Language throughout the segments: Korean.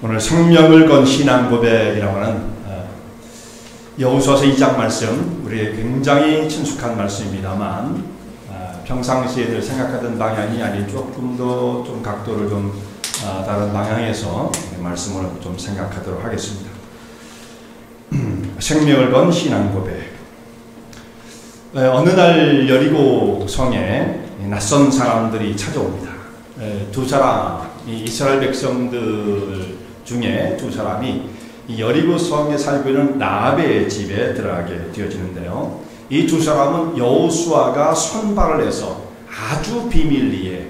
오늘 생명을 건 신앙 고백이라고 하는 여호수아서 2장 말씀, 우리에게 굉장히 친숙한 말씀입니다만 평상시에 늘 생각하던 방향이 아닌 조금 더 좀 각도를 좀 다른 방향에서 말씀을 좀 생각하도록 하겠습니다. 생명을 건 신앙 고백. 어느 날 여리고 성에 낯선 사람들이 찾아옵니다. 두 사람이 이스라엘 백성들 중에 두 사람이 이 여리고 성에 살고 있는 라합의 집에 들어가게 되어지는데요. 이 두 사람은 여호수아가 선발을 해서 아주 비밀리에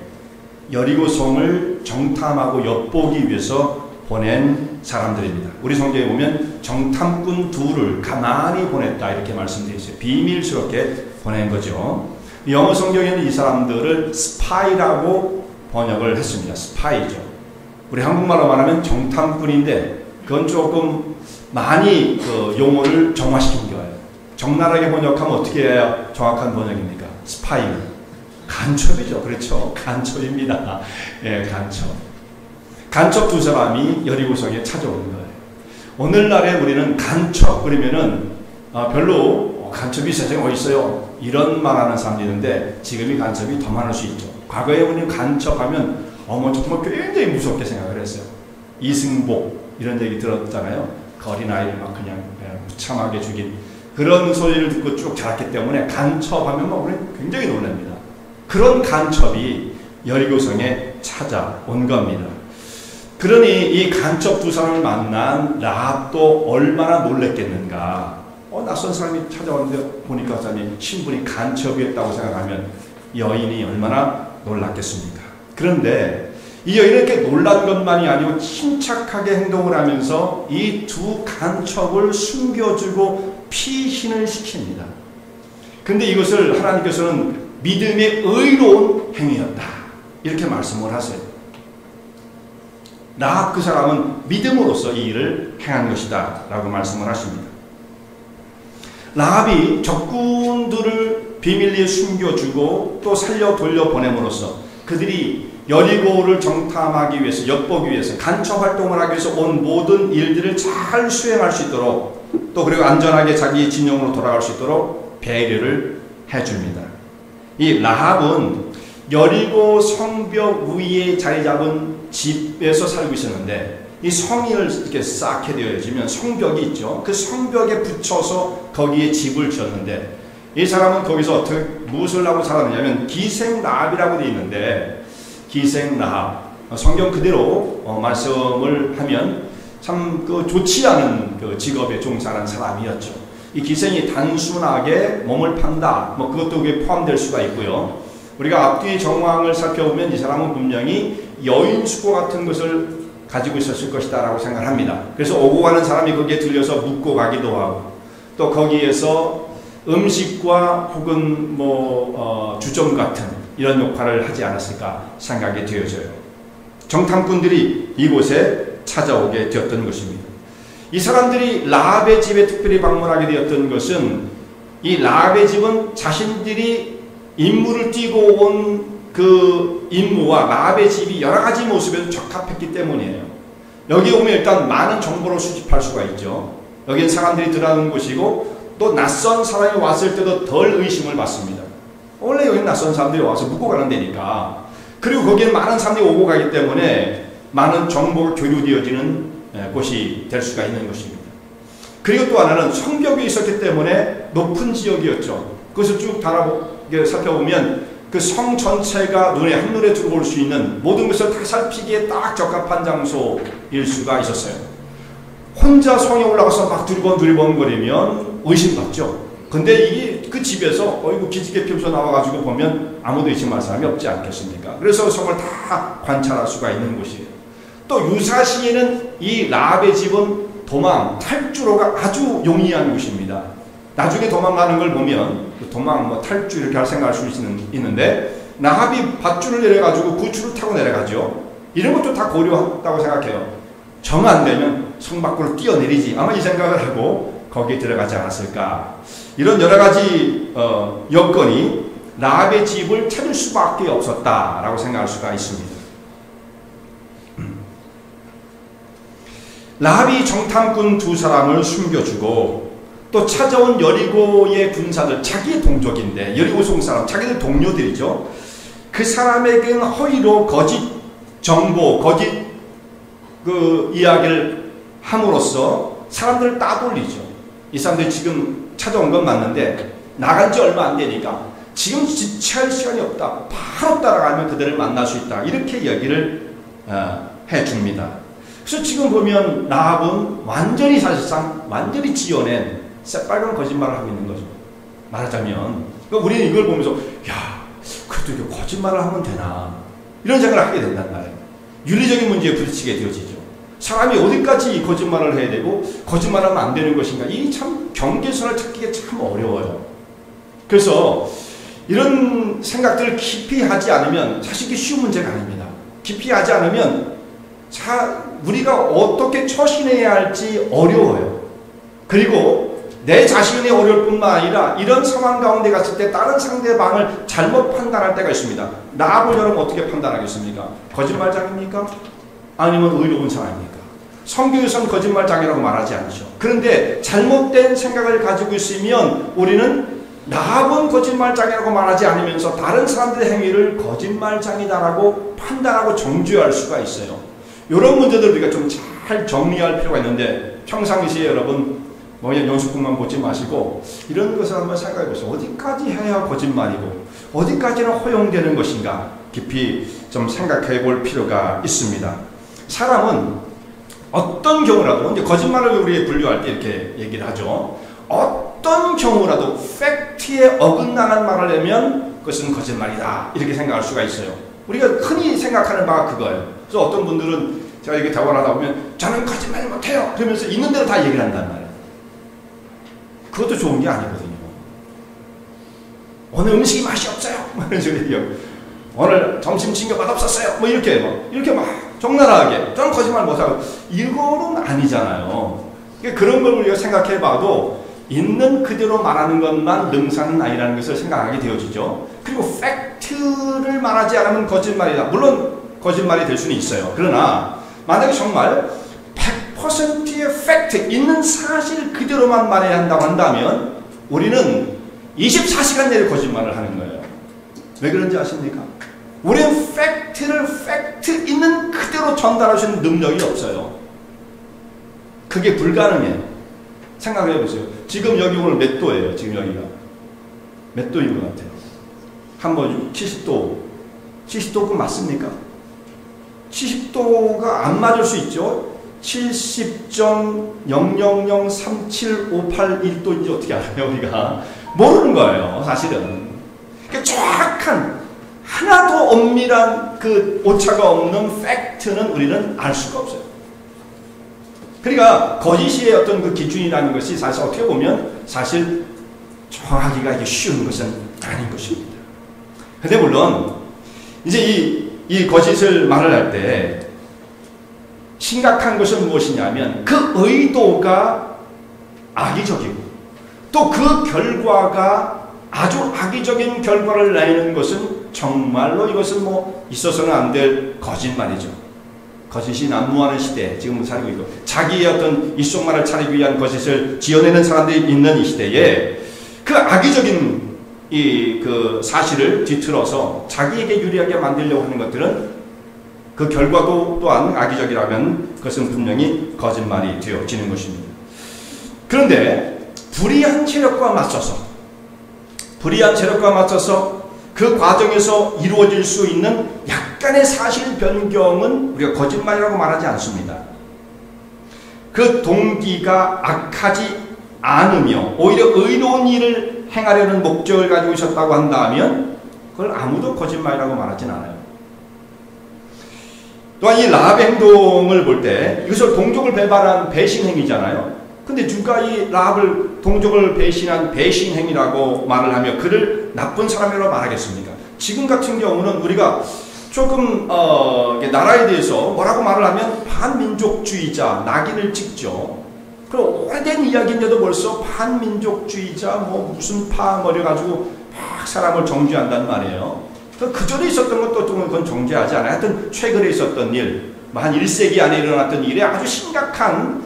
여리고 성을 정탐하고 엿보기 위해서 보낸 사람들입니다. 우리 성경에 보면 정탐꾼 둘을 가만히 보냈다 이렇게 말씀되어 있어요. 비밀스럽게 보낸 거죠. 영어 성경에는 이 사람들을 스파이라고 번역을 했습니다. 스파이죠. 우리 한국말로 말하면 정탐꾼인데 그건 조금 많이 그 용어를 정화시킨 거예요. 적나라하게 번역하면 어떻게 해야 정확한 번역입니까? 스파이는 간첩이죠. 그렇죠. 간첩입니다. 예, 간첩. 간첩 두 사람이 여리고성에 찾아오는 거예요. 오늘날에 우리는 간첩 그러면은 별로 간첩이 세상에 어디 있어요? 이런 말하는 사람들이 있는데 지금이 간첩이 더 많을 수 있죠. 과거에 우리는 간첩하면 정말 굉장히 무섭게 생각을 했어요. 이승복 이런 얘기 들었잖아요. 그 어린아이를 막 그냥 무참하게 죽인 그런 소리를 듣고 쭉 자랐기 때문에 간첩하면 막 우리는 굉장히 놀랍니다. 그런 간첩이 여리고성에 찾아온 겁니다. 그러니 이 간첩 두 사람을 만난 라합도 얼마나 놀랬겠는가. 낯선 사람이 찾아왔는데 보니까 사람이 신분이 간첩이었다고 생각하면 여인이 얼마나 놀랐겠습니까? 그런데 이 여인은 이렇게 놀란 것만이 아니고 침착하게 행동을 하면서 이 두 간첩을 숨겨주고 피신을 시킵니다. 그런데 이것을 하나님께서는 믿음의 의로운 행위였다 이렇게 말씀을 하세요. 라합 그 사람은 믿음으로써 이 일을 행한 것이다 라고 말씀을 하십니다. 라합이 적군들을 비밀리에 숨겨주고 또 살려 돌려보냄으로써 그들이 여리고를 정탐하기 위해서 엿보기 위해서 간첩 활동을 하기 위해서 온 모든 일들을 잘 수행할 수 있도록 또 그리고 안전하게 자기 진영으로 돌아갈 수 있도록 배려를 해줍니다. 이 라합은 여리고 성벽 위에 자리 잡은 집에서 살고 있었는데 이 성을 이렇게 쌓게 되어지면 성벽이 있죠. 그 성벽에 붙여서 거기에 집을 지었는데 이 사람은 거기서 어떻게 무엇을 하고 살았느냐면 기생라합이라고 되어 있는데 기생라합 성경 그대로 말씀을 하면 참 그 좋지 않은 그 직업에 종사하는 사람이었죠. 이 기생이 단순하게 몸을 판다 뭐 그것도 그게 포함될 수가 있고요. 우리가 앞뒤 정황을 살펴보면 이 사람은 분명히 여인 수고 같은 것을 가지고 있었을 것이다 라고 생각을 합니다. 그래서 오고 가는 사람이 거기에 들려서 묵고 가기도 하고 또 거기에서 음식과 혹은 주점 같은 이런 역할을 하지 않았을까 생각이 되어져요. 정탐꾼들이 이곳에 찾아오게 되었던 것입니다. 이 사람들이 라합의 집에 특별히 방문하게 되었던 것은 이 라합의 집은 자신들이 임무를 띠고 온 그 임무와 라합의 집이 여러 가지 모습에서 적합했기 때문이에요. 여기 오면 일단 많은 정보를 수집할 수가 있죠. 여기는 사람들이 들어가는 곳이고 또 낯선 사람이 왔을 때도 덜 의심을 받습니다. 원래 여기는 낯선 사람들이 와서 묵고 가는 데니까. 그리고 거기에 많은 사람들이 오고 가기 때문에 많은 정보가 교류되어지는 곳이 될 수가 있는 것입니다. 그리고 또 하나는 성벽이 있었기 때문에 높은 지역이었죠. 그것을 쭉 살펴보면 그 성 전체가 한눈에 들어올 수 있는 모든 것을 다 살피기에 딱 적합한 장소일 수가 있었어요. 혼자 성에 올라가서 막 두리번거리면 의심받죠. 근데 이게 그 집에서 기지개 펴서 나와가지고 보면 아무도 의심할 사람이 없지 않겠습니까? 그래서 성을 다 관찰할 수가 있는 곳이에요. 또 유사시에는 이 라합의 집은 탈주로가 아주 용이한 곳입니다. 나중에 도망가는 걸 보면 탈주 이렇게 할 생각할 수 있는데 라합이 밧줄을 내려가지고 구추를 타고 내려가죠. 이런 것도 다 고려했다고 생각해요. 정 안 되면 성 밖으로 뛰어내리지 아마 이 생각을 하고 거기에 들어가지 않았을까. 이런 여러 가지 여건이 라합의 집을 찾을 수밖에 없었다라고 생각할 수가 있습니다. 라합이 정탐꾼 두 사람을 숨겨주고 또 찾아온 여리고의 군사들, 자기의 동족인데 여리고 속 사람, 자기들 동료들이죠. 그 사람에게는 허위로 거짓 정보, 거짓 그 이야기를 함으로써 사람들을 따돌리죠. 이 사람들이 지금 찾아온 건 맞는데 나간 지 얼마 안 되니까 지금 지체할 시간이 없다. 바로 따라가면 그들을 만날 수 있다. 이렇게 이야기를 해줍니다. 그래서 지금 보면 라합은 완전히 사실상 완전히 지어낸 새빨간 거짓말을 하고 있는 거죠. 말하자면 그러니까 우리는 이걸 보면서 야, 그래도 이거 거짓말을 하면 되나 이런 생각을 하게 된단 말이에요. 윤리적인 문제에 부딪히게 되어지죠. 사람이 어디까지 거짓말을 해야 되고 거짓말하면 안 되는 것인가, 이 참 경계선을 찾기가 참 어려워요. 그래서 이런 생각들을 깊이 하지 않으면 사실 이게 쉬운 문제가 아닙니다. 깊이 하지 않으면 우리가 어떻게 처신해야 할지 어려워요. 그리고 내 자신이 어려울 뿐만 아니라 이런 상황 가운데 갔을 때 다른 상대방을 잘못 판단할 때가 있습니다. 라합을 여러분 어떻게 판단하겠습니까? 거짓말장입니까? 아니면 의로운 사람입니까? 성경에서는 거짓말장이라고 말하지 않죠. 그런데 잘못된 생각을 가지고 있으면 우리는 라합은 거짓말장이라고 말하지 않으면서 다른 사람들의 행위를 거짓말장이다라고 판단하고 정죄할 수가 있어요. 이런 문제들 우리가 좀 잘 정리할 필요가 있는데 평상시에 여러분 뭐 그냥 연습국만 보지 마시고 이런 것을 한번 생각해 보세요. 어디까지 해야 거짓말이고 어디까지는 허용되는 것인가 깊이 좀 생각해 볼 필요가 있습니다. 사람은 어떤 경우라도 이제 거짓말을 우리 분류할 때 이렇게 얘기를 하죠. 어떤 경우라도 팩트에 어긋나는 말을 하면 그것은 거짓말이다 이렇게 생각할 수가 있어요. 우리가 흔히 생각하는 바가 그거예요. 그래서 어떤 분들은 제가 이렇게 대화를 하다 보면 저는 거짓말 못해요 그러면서 있는 대로 다 얘기를 한단 말이에요. 그것도 좋은 게 아니거든요. 오늘 음식이 맛이 없어요 이런 식으로 얘기하고 오늘 점심 챙겨 맛없었어요 뭐 이렇게 막 적나라하게 저는 거짓말 못하고 이거는 아니잖아요. 그런 걸 우리가 생각해 봐도 있는 그대로 말하는 것만 능사는 아니라는 것을 생각하게 되어지죠. 그리고 팩트를 말하지 않으면 거짓말이다. 물론 거짓말이 될 수는 있어요. 그러나 만약에 정말 100%의 팩트, 있는 사실 그대로만 말해야 한다고 한다면 우리는 24시간 내내 거짓말을 하는 거예요. 왜 그런지 아십니까? 우리는 팩트를 팩트 있는 그대로 전달할 수 있는 능력이 없어요. 그게 불가능해요. 생각해 보세요. 지금 여기 오늘 몇 도예요? 지금 여기가 몇 도인 것 같아요? 한번 70도 70도가 맞습니까? 70도가 안 맞을 수 있죠. 70.0003758일도인지 어떻게 알아요? 우리가 모르는 거예요. 사실은 정확한 하나도 엄밀한 그 오차가 없는 팩트는 우리는 알 수가 없어요. 그러니까 거짓의 어떤 그 기준이라는 것이 사실 어떻게 보면 사실 정하기가 이게 쉬운 것은 아닌 것입니다. 근데 물론 이제 이 거짓을 말을 할 때 심각한 것은 무엇이냐면 그 의도가 악의적이고 또 그 결과가 아주 악의적인 결과를 내는 것은 정말로 이것은 뭐 있어서는 안 될 거짓말이죠. 거짓이 난무하는 시대에 지금 살고 있고 자기의 어떤 입속말을 차리기 위한 거짓을 지어내는 사람들이 있는 이 시대에 그 악의적인 그 사실을 뒤틀어서 자기에게 유리하게 만들려고 하는 것들은 그 결과도 또한 악의적이라면 그것은 분명히 거짓말이 되어지는 것입니다. 그런데 불의한 세력과 맞서서 그 과정에서 이루어질 수 있는 약간의 사실 변경은 우리가 거짓말이라고 말하지 않습니다. 그 동기가 악하지 않으며 오히려 의로운 일을 행하려는 목적을 가지고 있었다고 한다면 그걸 아무도 거짓말이라고 말하진 않아요. 또한 이 라합의 행동을 볼 때 이것을 동족을 배반한 배신 행위잖아요. 근데 누가 이 라합을 동족을 배신한 배신 행위라고 말을 하며 그를 나쁜 사람이라고 말하겠습니까? 지금 같은 경우는 우리가 조금 나라에 대해서 뭐라고 말을 하면 반민족주의자 낙인을 찍죠. 그리고 오래된 이야기인데도 벌써 반민족주의자 뭐 무슨 파 가지고 막 사람을 정죄한단 말이에요. 그 전에 있었던 것도 그건 정죄하지 않아요. 하여튼 최근에 있었던 일 만 1세기 안에 일어났던 일에 아주 심각한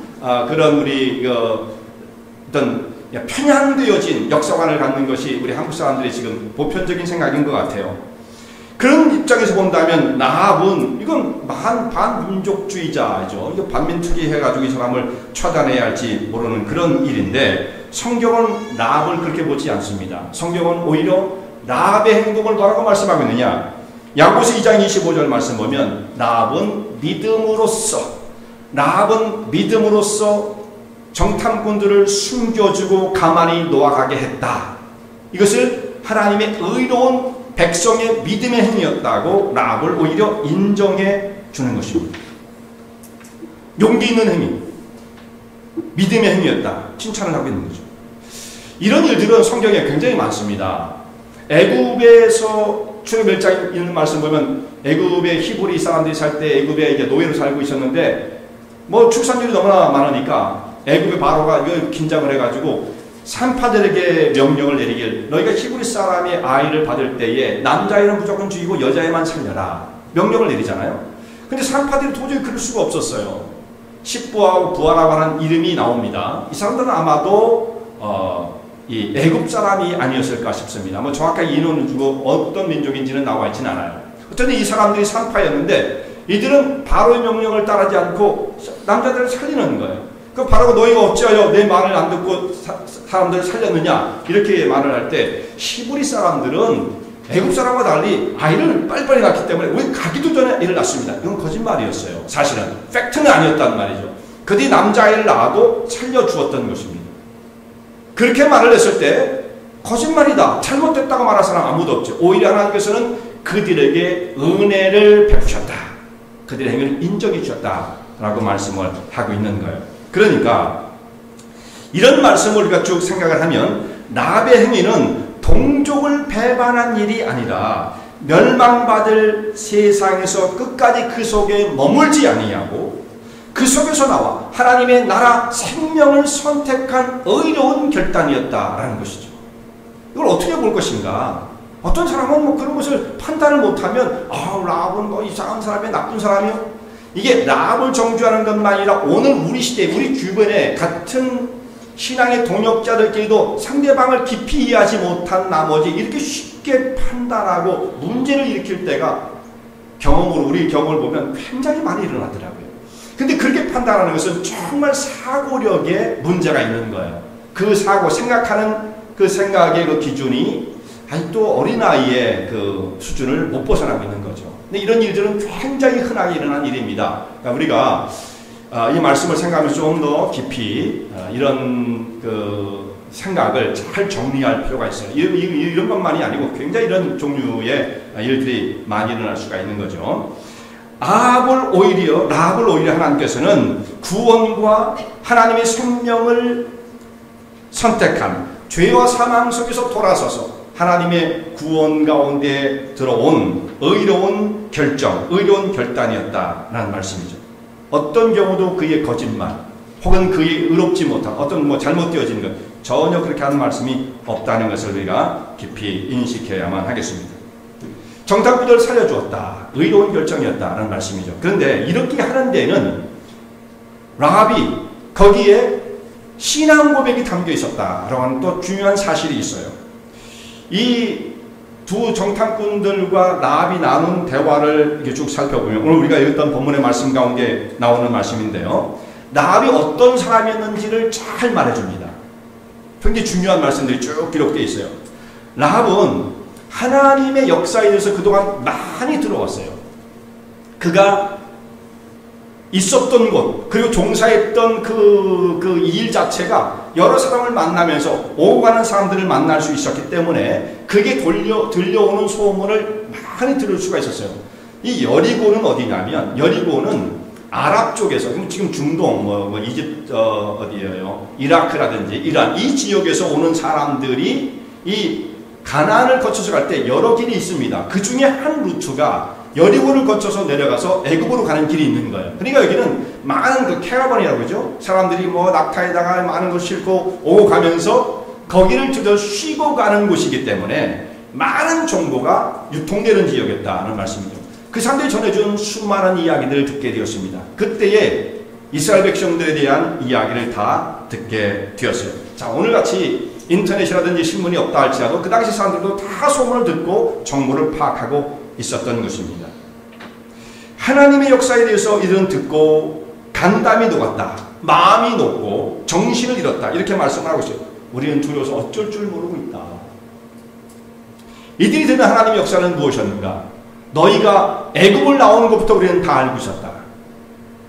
그런 우리 어떤 편향되어진 역사관을 갖는 것이 우리 한국 사람들의 지금 보편적인 생각인 것 같아요. 그런 입장에서 본다면 라합은 이건 반민족주의자죠. 이거 반민특위 해가지고 이 사람을 처단해야 할지 모르는 그런 일인데 성경은 라합을 그렇게 보지 않습니다. 성경은 오히려 라합의 행동을 뭐라고 말씀하고 있느냐? 야고보서 2장 25절 말씀 보면 라합은 믿음으로써 정탐꾼들을 숨겨주고 가만히 놓아가게 했다. 이것을 하나님의 의로운 백성의 믿음의 행위였다고 라합을 오히려 인정해 주는 것입니다. 용기 있는 행위, 믿음의 행위였다. 칭찬을 하고 있는 거죠. 이런 일들은 성경에 굉장히 많습니다. 애굽에서 출애굽 1장에 있는 말씀 보면 애굽의 히브리 사람들이 살 때 애굽에 이제 노예로 살고 있었는데 뭐 출산율이 너무나 많으니까 애굽의 바로가 이거 긴장을 해가지고 산파들에게 명령을 내리길 너희가 히브리 사람의 아이를 받을 때에 남자애는 무조건 죽이고 여자애만 살려라 명령을 내리잖아요. 근데 산파들이 도저히 그럴 수가 없었어요. 십부하고 부하라고 하는 이름이 나옵니다. 이 사람들은 아마도 이 애굽 사람이 아니었을까 싶습니다. 뭐 정확하게 인원을 주고 어떤 민족인지는 나와 있지는 않아요. 어쨌든 이 사람들이 산파였는데 이들은 바로의 명령을 따르지 않고 남자들을 살리는 거예요. 그 바로가 너희가 어찌하여 내 말을 안 듣고 사람들을 살렸느냐 이렇게 말을 할 때 히브리 사람들은 애굽 사람과 달리 아이를 빨리빨리 낳기 때문에 왜 가기도 전에 애를 낳습니다. 이건 거짓말이었어요. 사실은 팩트는 아니었단 말이죠. 그들이 남자아이를 낳아도 살려주었던 것입니다. 그렇게 말을 했을 때 거짓말이다, 잘못됐다고 말할 사람 아무도 없죠. 오히려 하나님께서는 그들에게 은혜를 베푸셨다, 그들의 행위를 인정해 주셨다라고 말씀을 하고 있는 거예요. 그러니까 이런 말씀을 우리가 쭉 생각을 하면 라합의 행위는 동족을 배반한 일이 아니라 멸망받을 세상에서 끝까지 그 속에 머물지 아니하고 그 속에서 나와 하나님의 나라 생명을 선택한 의로운 결단이었다라는 것이죠. 이걸 어떻게 볼 것인가? 어떤 사람은 뭐 그런 것을 판단을 못하면 라합은 뭐 이상한 사람이야, 나쁜 사람이요. 이게 라합을 정죄하는 것만 아니라 오늘 우리 시대, 우리 주변에 같은 신앙의 동역자들끼리도 상대방을 깊이 이해하지 못한 나머지 이렇게 쉽게 판단하고 문제를 일으킬 때가 경험으로, 우리 경험을 보면 굉장히 많이 일어나더라고요. 근데 그렇게 판단하는 것은 정말 사고력에 문제가 있는 거예요. 그 사고, 생각하는 그 생각의 그 기준이 아직도 어린아이의 그 수준을 못 벗어나고 있는 거죠. 근데 이런 일들은 굉장히 흔하게 일어난 일입니다. 그러니까 우리가 이 말씀을 생각하면서 좀 더 깊이 이런 그 생각을 잘 정리할 필요가 있어요. 이런 것만이 아니고 굉장히 이런 종류의 일들이 많이 일어날 수가 있는 거죠. 라합을 오히려 하나님께서는 구원과 하나님의 생명을 선택한 죄와 사망 속에서 돌아서서 하나님의 구원 가운데 들어온 의로운 결정, 의로운 결단이었다라는 말씀이죠. 어떤 경우도 그의 거짓말 혹은 그의 의롭지 못한 어떤 뭐 잘못되어지는 것 전혀 그렇게 하는 말씀이 없다는 것을 우리가 깊이 인식해야만 하겠습니다. 정탐꾼들을 살려주었다, 의로운 결정이었다라는 말씀이죠. 그런데 이렇게 하는 데에는 라합이 거기에 신앙 고백이 담겨 있었다라고 하는 또 중요한 사실이 있어요. 이 두 정탐꾼들과 라합이 나눈 대화를 이렇게 쭉 살펴보면 오늘 우리가 읽었던 본문의 말씀 가운데 나오는 말씀인데요. 라합이 어떤 사람이었는지를 잘 말해줍니다. 굉장히 중요한 말씀들이 쭉 기록되어 있어요. 라합은 하나님의 역사에 대해서 그동안 많이 들어왔어요. 그가 있었던 곳, 그리고 종사했던 그 일 자체가 여러 사람을 만나면서 오고 가는 사람들을 만날 수 있었기 때문에 그게 들려오는 소문을 많이 들을 수가 있었어요. 이 여리고는 어디냐면, 여리고는 아랍 쪽에서, 지금 중동, 이집트, 어디예요? 이라크라든지 이란, 이 지역에서 오는 사람들이 이 가나안을 거쳐서 갈 때 여러 길이 있습니다. 그 중에 한 루트가 여리고를 거쳐서 내려가서 애굽으로 가는 길이 있는 거예요. 그러니까 여기는 많은 그 캐러번이라고 그러죠. 사람들이 뭐 낙타에다가 많은 걸 싣고 오고 가면서 거기를 들여 쉬고 가는 곳이기 때문에 많은 정보가 유통되는 지역이었다는 말씀이죠. 그 사람들이 전해준 수많은 이야기들을 듣게 되었습니다. 그때에 이스라엘 백성들에 대한 이야기를 다 듣게 되었어요. 자, 오늘같이 인터넷이라든지 신문이 없다 할지라도 그 당시 사람들도 다 소문을 듣고 정보를 파악하고 있었던 것입니다. 하나님의 역사에 대해서 이들은 듣고 간담이 녹았다, 마음이 녹고 정신을 잃었다, 이렇게 말씀하고 있어요. 우리는 두려워서 어쩔 줄 모르고 있다. 이들이 듣는 하나님의 역사는 무엇이었는가? 너희가 애굽을 나오는 것부터 우리는 다 알고 있었다.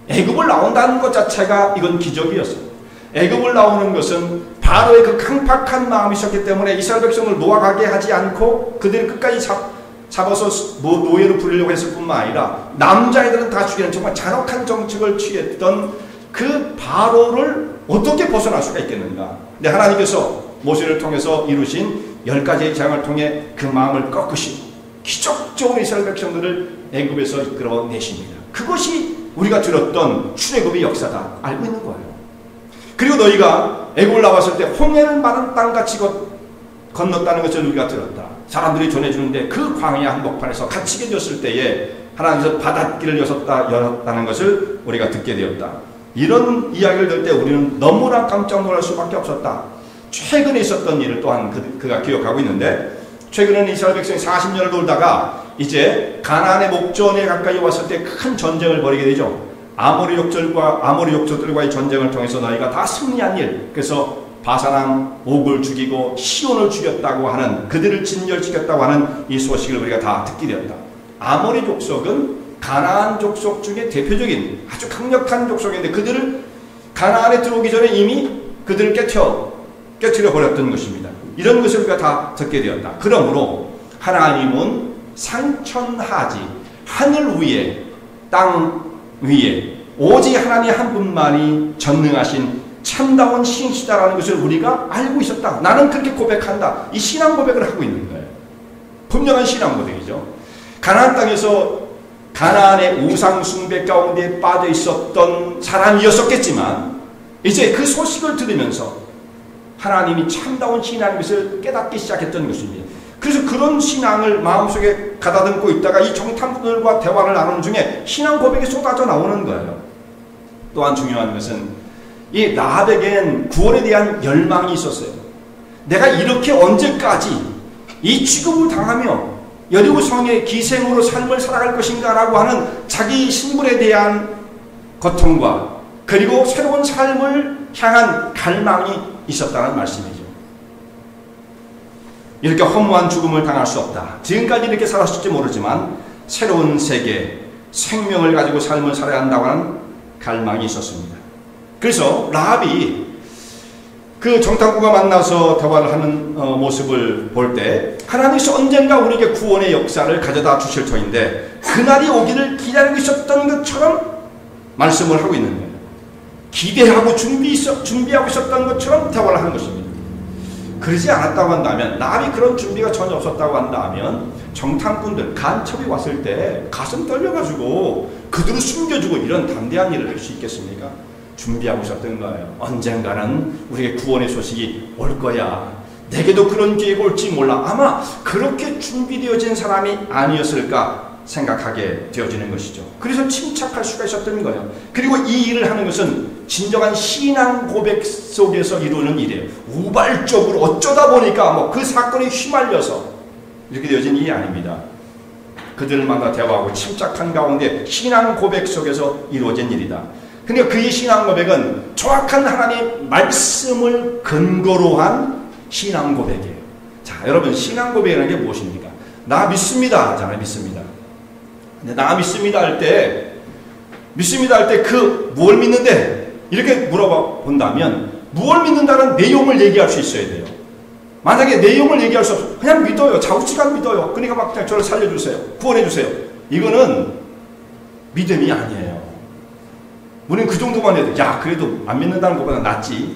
애굽을 나온다는 것 자체가 이건 기적이었어요. 애굽을 나오는 것은 바로의 그 강팍한 마음이 있었기 때문에 이스라엘 백성을 놓아가게 하지 않고 그들을 끝까지 잡아서 노예로 부리려고 했을 뿐만 아니라 남자애들은 다 죽이는 정말 잔혹한 정책을 취했던 그 바로를 어떻게 벗어날 수가 있겠는가? 근데 하나님께서 모세를 통해서 이루신 10가지의 재앙을 통해 그 마음을 꺾으시고 기적적으로 이스라엘 백성들을 애굽에서 이끌어내십니다. 그것이 우리가 들었던 출애굽의 역사다, 알고 있는 거예요. 그리고 너희가 애굽을 나왔을 때 홍해를 마른 땅같이 건넜다는 것을 우리가 들었다. 사람들이 전해주는데 그 광야 한복판에서 갇히게 되었을 때에 하나님께서 바닷길을 열었다는 것을 우리가 듣게 되었다. 이런 이야기를 들을 때 우리는 너무나 깜짝 놀랄 수밖에 없었다. 최근에 있었던 일을 또한 그가 기억하고 있는데, 최근에는 이스라엘 백성이 40년을 돌다가 이제 가나안의 목전에 가까이 왔을 때 큰 전쟁을 벌이게 되죠. 아모리 족들과의 전쟁을 통해서 너희가 다 승리한 일, 그래서 바사랑 옥을 죽이고 시온을 죽였다고 하는, 그들을 진멸시켰다고 하는 이 소식을 우리가 다 듣게 되었다. 아모리 족속은 가나안 족속 중에 대표적인 아주 강력한 족속인데 그들을 가나안에 들어오기 전에 이미 그들을 깨트려 버렸던 것입니다. 이런 것을 우리가 다 듣게 되었다. 그러므로 하나님은 상천하지, 하늘 위에 땅 위에 오직 하나님 한 분만이 전능하신 참다운 신이시다라는 것을 우리가 알고 있었다. 나는 그렇게 고백한다. 이 신앙 고백을 하고 있는 거예요. 분명한 신앙 고백이죠. 가나안 땅에서 가나안의 우상 숭배 가운데 빠져 있었던 사람이었었겠지만 이제 그 소식을 들으면서 하나님이 참다운 신이라는 것을 깨닫기 시작했던 것입니다. 그래서 그런 신앙을 마음속에 가다듬고 있다가 이 정탐꾼들과 대화를 나누는 중에 신앙 고백이 쏟아져 나오는 거예요. 또한 중요한 것은 이 라합에겐 구원에 대한 열망이 있었어요. 내가 이렇게 언제까지 이 취급을 당하며 여리고 성의 기생으로 삶을 살아갈 것인가 라고 하는 자기 신분에 대한 고통과 그리고 새로운 삶을 향한 갈망이 있었다는 말씀이죠. 이렇게 허무한 죽음을 당할 수 없다. 지금까지 이렇게 살았을지 모르지만 새로운 세계, 생명을 가지고 삶을 살아야 한다고 하는 갈망이 있었습니다. 그래서 라합이 그 정탐꾼과 만나서 대화를 하는 모습을 볼 때 하나님께서 언젠가 우리에게 구원의 역사를 가져다 주실 터인데 그날이 오기를 기다리고 있었던 것처럼 말씀을 하고 있는 거예요. 기대하고 준비하고 있었던 것처럼 대화를 하는 것입니다. 그러지 않았다고 한다면, 라합이 그런 준비가 전혀 없었다고 한다면 정탐꾼들, 간첩이 왔을 때 가슴 떨려가지고 그들을 숨겨주고 이런 담대한 일을 할 수 있겠습니까? 준비하고 있었던 거예요. 언젠가는 우리에게 구원의 소식이 올 거야. 내게도 그런 기회가 올지 몰라. 아마 그렇게 준비되어진 사람이 아니었을까 생각하게 되어지는 것이죠. 그래서 침착할 수가 있었던 거예요. 그리고 이 일을 하는 것은 진정한 신앙 고백 속에서 이루는 일이에요. 우발적으로 어쩌다 보니까 그 사건에 휘말려서 이렇게 되어진 일이 아닙니다. 그들을 만나 대화하고 침착한 가운데 신앙 고백 속에서 이루어진 일이다. 그러니까 그의 신앙 고백은 정확한 하나님의 말씀을 근거로 한 신앙 고백이에요. 자, 여러분, 신앙 고백이라는 게 무엇입니까? 나 믿습니다 하잖아요. 믿습니다. 근데 나 믿습니다 할 때 뭘 믿는데? 이렇게 물어봐 본다면 무엇을 믿는다는 내용을 얘기할 수 있어야 돼요. 만약에 내용을 얘기할 수 없어, 그냥 믿어요. 자우지간 믿어요. 그러니까 막 그냥 저를 살려주세요. 구원해주세요. 이거는 믿음이 아니에요. 우리는 그 정도만 해도 야, 그래도 안 믿는다는 것보다 낫지,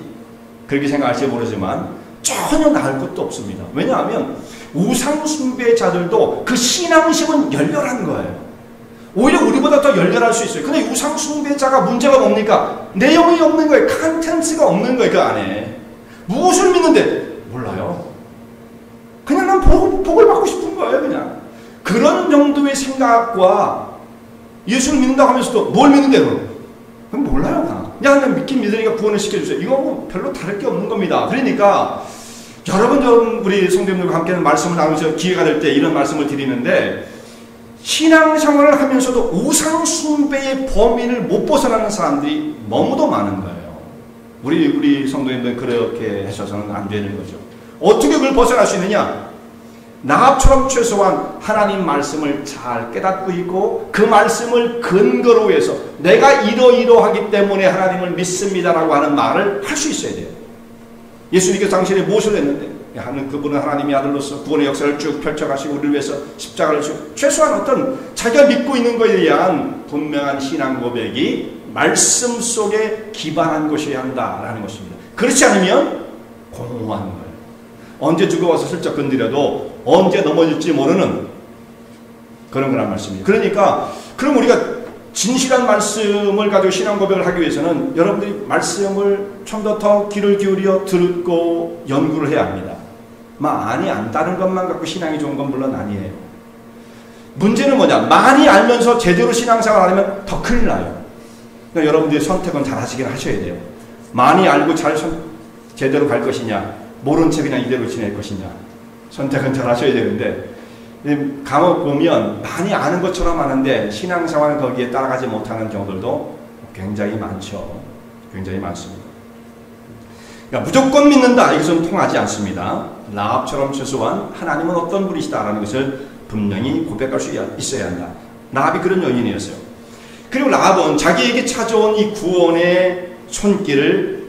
그렇게 생각할지 모르지만 전혀 나을 것도 없습니다. 왜냐하면 우상 숭배자들도 그 신앙심은 열렬한 거예요. 오히려 우리보다 더 열렬할 수 있어요. 근데 우상 숭배자가 문제가 뭡니까? 내용이 없는 거예요. 컨텐츠가 없는 거예요. 그 안에 무엇을 믿는데 몰라요. 그냥 난 복을 받고 싶은 거예요. 그냥 그런 정도의 생각과 예수를 믿는다고 하면서도 뭘 믿는데요? 그럼 몰라요. 그냥 믿긴 믿으니까 구원을 시켜주세요. 이거 뭐 별로 다를 게 없는 겁니다. 그러니까 여러분 우리 성도님들과 함께하는 말씀을 나누면서 기회가 될 때 이런 말씀을 드리는데, 신앙생활을 하면서도 우상 숭배의 범위를 못 벗어나는 사람들이 너무도 많은 거예요. 우리 성도님들 그렇게 하셔서는 안 되는 거죠. 어떻게 그걸 벗어날 수 있느냐? 나처럼 최소한 하나님 말씀을 잘 깨닫고 있고 그 말씀을 근거로 해서 내가 이러이러하기 때문에 하나님을 믿습니다라고 하는 말을 할 수 있어야 돼요. 예수님께서 당신이 무엇을 했는데, 그분은 하나님의 아들로서 구원의 역사를 쭉 펼쳐가시고 우리를 위해서 십자가를 지고 최소한 어떤 자기가 믿고 있는 것에 대한 분명한 신앙 고백이 말씀 속에 기반한 것이어야 한다라는 것입니다. 그렇지 않으면 공허한 거예요. 언제 죽어와서 슬쩍 건드려도 언제 넘어질지 모르는 그런 거란 말씀이에요. 그러니까 그럼 우리가 진실한 말씀을 가지고 신앙 고백을 하기 위해서는 여러분들이 말씀을 좀 더 귀를 기울여 듣고 연구를 해야 합니다. 많이 안다는 것만 갖고 신앙이 좋은 건 물론 아니에요. 문제는 뭐냐? 많이 알면서 제대로 신앙생활 안 하면 더 큰일 나요. 그러니까 여러분들이 선택은 잘 하시긴 하셔야 돼요. 많이 알고 제대로 갈 것이냐, 모른 채 그냥 이대로 지낼 것이냐, 선택은 잘 하셔야 되는데, 감옥 보면 많이 아는 것처럼 아는데 신앙생활은 거기에 따라가지 못하는 경우들도 굉장히 많죠. 굉장히 많습니다. 그러니까 무조건 믿는다, 이것은 통하지 않습니다. 라합처럼 최소한 하나님은 어떤 분이시다라는 것을 분명히 고백할 수 있어야 한다. 라합이 그런 여인이었어요. 그리고 라합은 자기에게 찾아온 이 구원의 손길을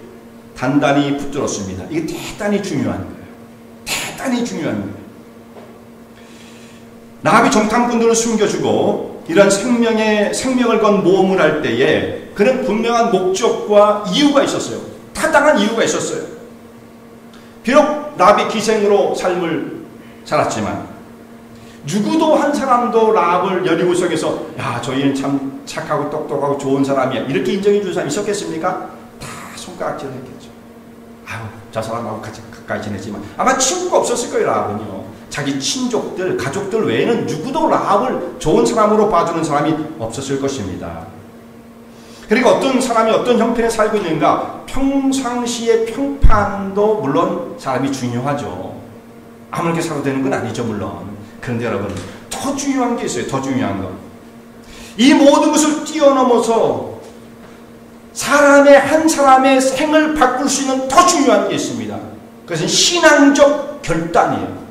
단단히 붙들었습니다. 이게 대단히 중요한 거예요. 대단히 중요한 거예요. 라합이 정탐꾼들을 숨겨주고 이런 생명을 건 모험을 할 때에 그는 분명한 목적과 이유가 있었어요. 타당한 이유가 있었어요. 비록 라합이 기생으로 삶을 살았지만 누구도 한 사람도 라합을 여리고성에서 야, 저희는 참 착하고 똑똑하고 좋은 사람이야 이렇게 인정해 준 사람이 있었겠습니까? 다 손가락질 했겠죠. 아유, 저 사람하고 가까이 지냈지만 아마 친구가 없었을 거예요. 라합은요. 자기 친족들, 가족들 외에는 누구도 라합을 좋은 사람으로 봐주는 사람이 없었을 것입니다. 그리고 어떤 사람이 어떤 형편에 살고 있는가, 평상시의 평판도 물론 사람이 중요하죠. 아무렇게 살아도 되는 건 아니죠, 물론. 그런데 여러분, 더 중요한 게 있어요. 더 중요한 것. 이 모든 것을 뛰어넘어서 한 사람의 생을 바꿀 수 있는 더 중요한 게 있습니다. 그것은 신앙적 결단이에요.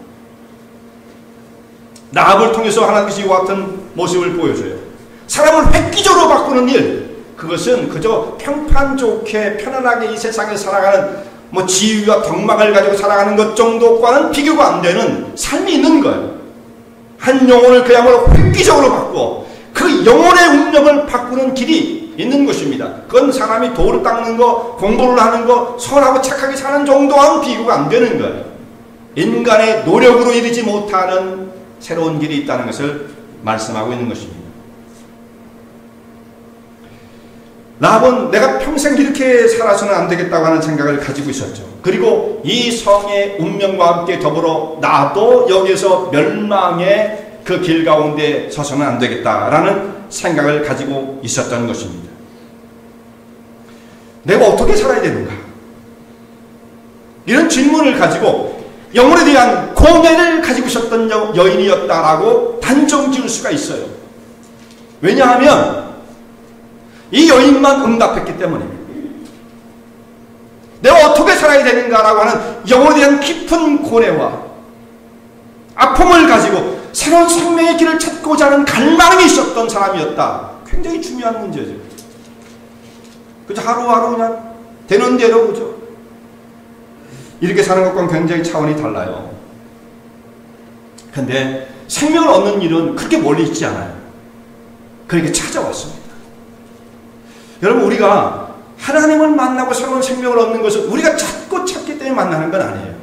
라합을 통해서 하나님께서 이와 같은 모습을 보여줘요. 사람을 획기적으로 바꾸는 일, 그것은 그저 평판 좋게 편안하게 이 세상에 살아가는 지위와 덕망을 가지고 살아가는 것 정도과는 비교가 안 되는 삶이 있는 거예요. 한 영혼을 그야말로 획기적으로 바꾸어 그 영혼의 운명을 바꾸는 길이 있는 것입니다. 그건 사람이 돌을 닦는 거, 공부를 하는 거, 선하고 착하게 사는 정도와는 비교가 안 되는 거예요. 인간의 노력으로 이르지 못하는 새로운 길이 있다는 것을 말씀하고 있는 것입니다. 라합은 내가 평생 이렇게 살아서는 안 되겠다고 하는 생각을 가지고 있었죠. 그리고 이 성의 운명과 함께 더불어 나도 여기서 멸망의 그 길 가운데 서서는 안 되겠다라는 생각을 가지고 있었던 것입니다. 내가 어떻게 살아야 되는가? 이런 질문을 가지고 영혼에 대한 고뇌를 가지고 있었던 여인이었다라고 단정 지을 수가 있어요. 왜냐하면 이 여인만 응답했기 때문입니다. 내가 어떻게 살아야 되는가라고 하는 영혼에 대한 깊은 고뇌와 아픔을 가지고 새로운 생명의 길을 찾고자 하는 갈망이 있었던 사람이었다. 굉장히 중요한 문제죠. 그죠? 하루하루 그냥 되는 대로, 그죠? 이렇게 사는 것과는 굉장히 차원이 달라요. 근데 생명을 얻는 일은 그렇게 멀리 있지 않아요. 그렇게 찾아왔습니다. 여러분, 우리가 하나님을 만나고 새로운 생명을 얻는 것은 우리가 찾기 때문에 만나는 건 아니에요.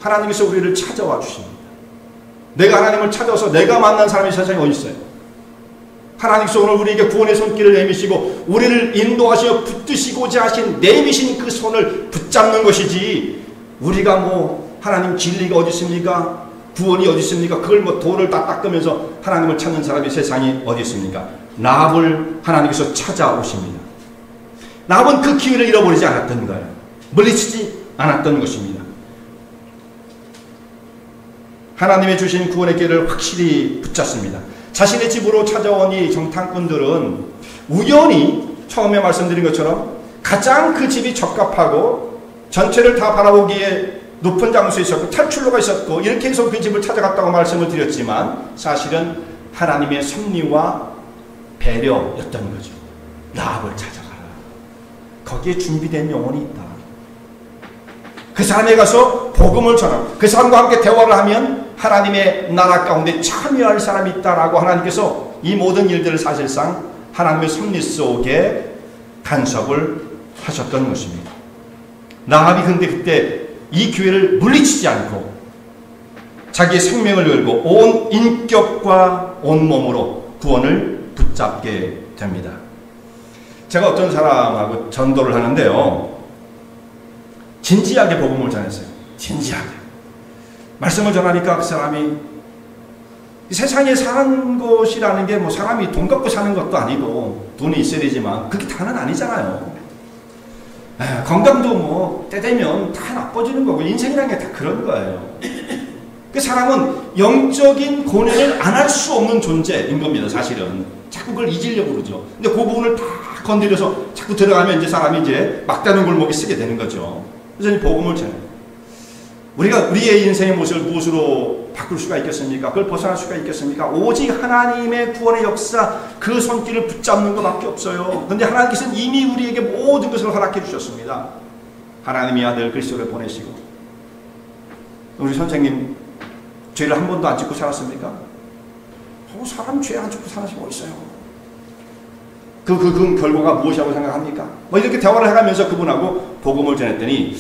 하나님께서 우리를 찾아와 주십니다. 내가 하나님을 찾아서 내가 만난 사람이 세상에 어디 있어요? 하나님께서 오늘 우리에게 구원의 손길을 내미시고 우리를 인도하시어 붙드시고자 하신 내미신 그 손을 붙잡는 것이지, 우리가 하나님 진리가 어디 있습니까? 구원이 어디 있습니까? 그걸 뭐 돌을 다 닦으면서 하나님을 찾는 사람이 세상에 어디 있습니까? 라합을 하나님께서 찾아오십니다. 라합은 그 기회를 잃어버리지 않았던 거예요. 물리치지 않았던 것입니다. 하나님의 주신 구원의 길을 확실히 붙잡습니다. 자신의 집으로 찾아온 이 정탐꾼들은 우연히 처음에 말씀드린 것처럼 가장 그 집이 적합하고 전체를 다 바라보기에 높은 장소에 있었고 탈출로가 있었고 이렇게 해서 그 집을 찾아갔다고 말씀을 드렸지만 사실은 하나님의 섭리와 배려였던 거죠. 라합을 찾아가라. 거기에 준비된 영혼이 있다. 그 사람에 가서 복음을 전하고 그 사람과 함께 대화를 하면 하나님의 나라 가운데 참여할 사람이 있다라고 하나님께서 이 모든 일들을 사실상 하나님의 섭리 속에 간섭을 하셨던 것입니다. 라합이 근데 그때 이 기회를 물리치지 않고 자기의 생명을 걸고 온 인격과 온 몸으로 구원을 붙잡게 됩니다. 제가 어떤 사람하고 전도를 하는데요. 진지하게 복음을 전했어요. 진지하게. 말씀을 전하니까 그 사람이 세상에 사는 것이라는 게 뭐 사람이 돈 갖고 사는 것도 아니고 돈이 있어야 되지만 그게 다는 아니잖아요. 건강도 뭐 때 되면 다 나빠지는 거고 인생이라는 게 다 그런 거예요. 그 사람은 영적인 고뇌를 안 할 수 없는 존재인 겁니다. 사실은 자꾸 그걸 잊으려고 그러죠. 근데 그 부분을 다 건드려서 자꾸 들어가면 이제 사람이 이제 막다른 골목에 쓰게 되는 거죠. 그래서 이 복음을 전해요. 우리가 우리의 인생의 모습을 무엇으로 바꿀 수가 있겠습니까? 그걸 벗어날 수가 있겠습니까? 오직 하나님의 구원의 역사, 그 손길을 붙잡는 것밖에 없어요. 그런데 하나님께서는 이미 우리에게 모든 것을 허락해 주셨습니다. 하나님의 아들 그리스도를 보내시고. 우리 선생님 죄를 한 번도 안 짓고 살았습니까? 사람 죄 안 짓고 사는 사람이 어디 있어요? 그 결과가 무엇이라고 생각합니까? 뭐 이렇게 대화를 해가면서 그분하고 복음을 전했더니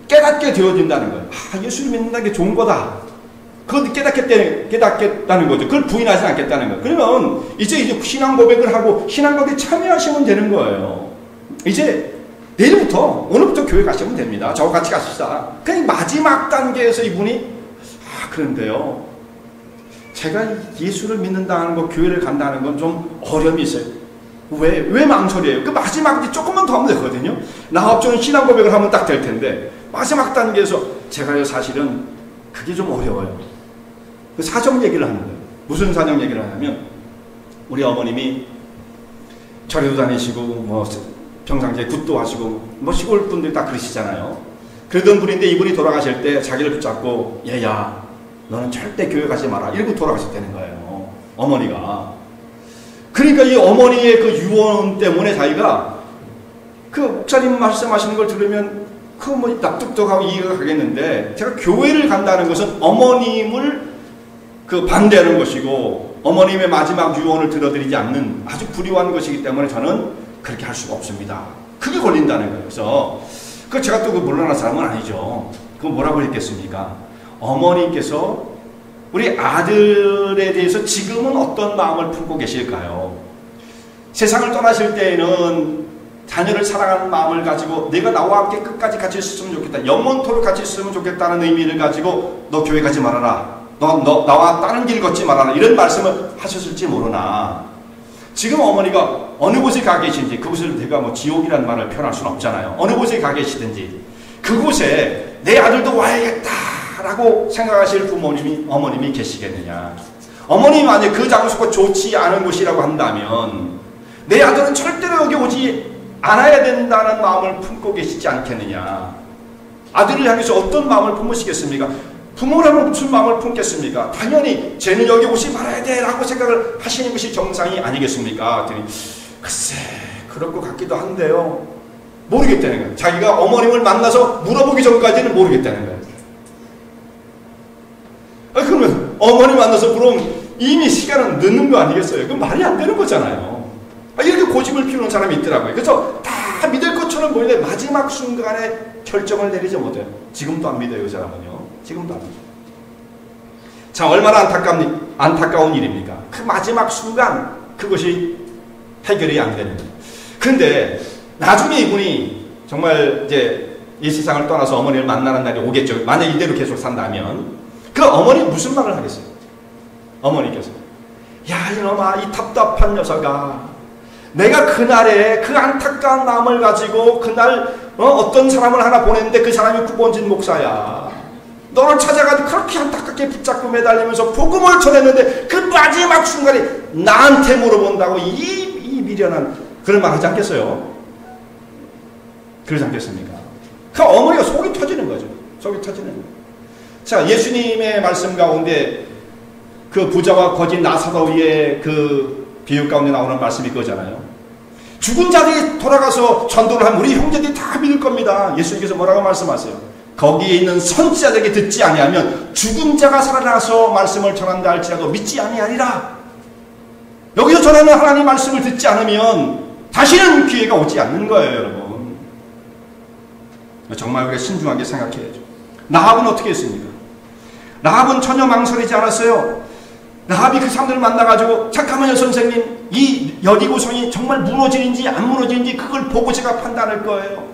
깨닫게 되어진다는 거예요. 예수를 믿는다는 게 좋은 거다. 그걸 깨닫겠다는 거죠. 그걸 부인하지 않겠다는 거예요. 그러면 이제 신앙 고백을 하고 신앙 고백에 참여하시면 되는 거예요. 이제 내일부터 오늘부터 교회 가시면 됩니다. 저와 같이 가십시다. 그냥 마지막 단계에서 이분이 그런데요. 제가 예수를 믿는다는 거 교회를 간다는 건 좀 어려움이 있어요. 왜 망설여요? 그 마지막 조금만 더 하면 되거든요. 라합처럼 신앙 고백을 하면 딱 될 텐데 마지막 단계에서 제가요 사실은 그게 좀 어려워요. 그 사정 얘기를 하는 거예요. 무슨 사정 얘기를 하냐면 우리 어머님이 절에도 다니시고 뭐 평상시에 굿도 하시고 뭐 시골 분들 다 그러시잖아요. 그러던 분인데 이분이 돌아가실 때 자기를 붙잡고 얘야 너는 절대 교회 가지 마라 이러고 돌아가셨다는 거예요. 어머니가. 그러니까 이 어머니의 그 유언 때문에 자기가 그 목사님 말씀하시는 걸 들으면 그 뭐 납득도 하고 이해가 가겠는데 제가 교회를 간다는 것은 어머님을 그 반대하는 것이고 어머님의 마지막 유언을 들어드리지 않는 아주 불효한 것이기 때문에 저는 그렇게 할 수가 없습니다. 그게 걸린다는 거예요. 그래서 그 제가 또 그 물러난 사람은 아니죠. 그거 뭐라고 했겠습니까? 어머니께서 우리 아들에 대해서 지금은 어떤 마음을 품고 계실까요? 세상을 떠나실 때에는 자녀를 사랑하는 마음을 가지고 내가 나와 함께 끝까지 같이 있으면 좋겠다. 영원토록 같이 있으면 좋겠다는 의미를 가지고 너 교회 가지 말아라. 너 나와 다른 길 걷지 말아라. 이런 말씀을 하셨을지 모르나 지금 어머니가 어느 곳에 가 계신지 그곳을 내가 뭐 지옥이라는 말을 표현할 수는 없잖아요. 어느 곳에 가 계시든지 그곳에 내 아들도 와야겠다라고 생각하실 어머님이 계시겠느냐. 어머님이 만약에 그 장소가 좋지 않은 곳이라고 한다면 내 아들은 절대로 여기 오지 않아야 된다는 마음을 품고 계시지 않겠느냐. 아들을 향해서 어떤 마음을 품으시겠습니까? 부모라면 무슨 마음을 품겠습니까? 당연히 쟤는 여기 오지 말아야 돼 라고 생각을 하시는 것이 정상이 아니겠습니까? 글쎄 그럴 것 같기도 한데요. 모르겠다는 거예요. 자기가 어머님을 만나서 물어보기 전까지는 모르겠다는 거예요. 그러면 어머님 만나서 물어보면 이미 시간은 늦는 거 아니겠어요? 그 말이 안 되는 거잖아요. 이렇게 고집을 피우는 사람이 있더라고요. 그래서 다 믿을 것처럼 보이는데 마지막 순간에 결정을 내리지 못해요. 지금도 안 믿어요. 그 사람은요. 지금도 안 믿어요. 자, 얼마나 안타까운 일입니까? 그 마지막 순간 그것이 해결이 안 되는 거예요. 그런데 나중에 이분이 정말 이제 이 세상을 떠나서 어머니를 만나는 날이 오겠죠. 만약 이대로 계속 산다면 그 어머니 무슨 말을 하겠어요? 어머니께서 야 이놈아 이 답답한 녀석아, 내가 그날에 그 안타까운 마음을 가지고 그날 어떤 사람을 하나 보냈는데 그 사람이 구본진 목사야. 너를 찾아가지고 그렇게 안타깝게 붙잡고 매달리면서 복음을 전했는데 그 마지막 순간에 나한테 물어본다고 이 미련한 그런 말 하지 않겠어요? 그러지 않겠습니까? 그 어머니가 속이 터지는 거죠. 속이 터지는 거예요. 자, 예수님의 말씀 가운데 그 부자와 거진 나사로의 그 비유 가운데 나오는 말씀이 그거잖아요. 죽은 자들이 돌아가서 전도를 하면 우리 형제들이 다 믿을 겁니다. 예수님께서 뭐라고 말씀하세요? 거기에 있는 선지자들에게 듣지 아니하면 죽은 자가 살아나서 말씀을 전한다 할지라도 믿지 아니하리라. 여기서 전하는 하나님 말씀을 듣지 않으면 다시는 기회가 오지 않는 거예요, 여러분. 정말 우리가 신중하게 생각해야죠. 라합은 어떻게 했습니까? 라합은 전혀 망설이지 않았어요. 라합이 그 사람들을 만나가지고 잠깐만요 선생님, 이 여리고성이 정말 무너지는지 안 무너지는지 그걸 보고 제가 판단할 거예요.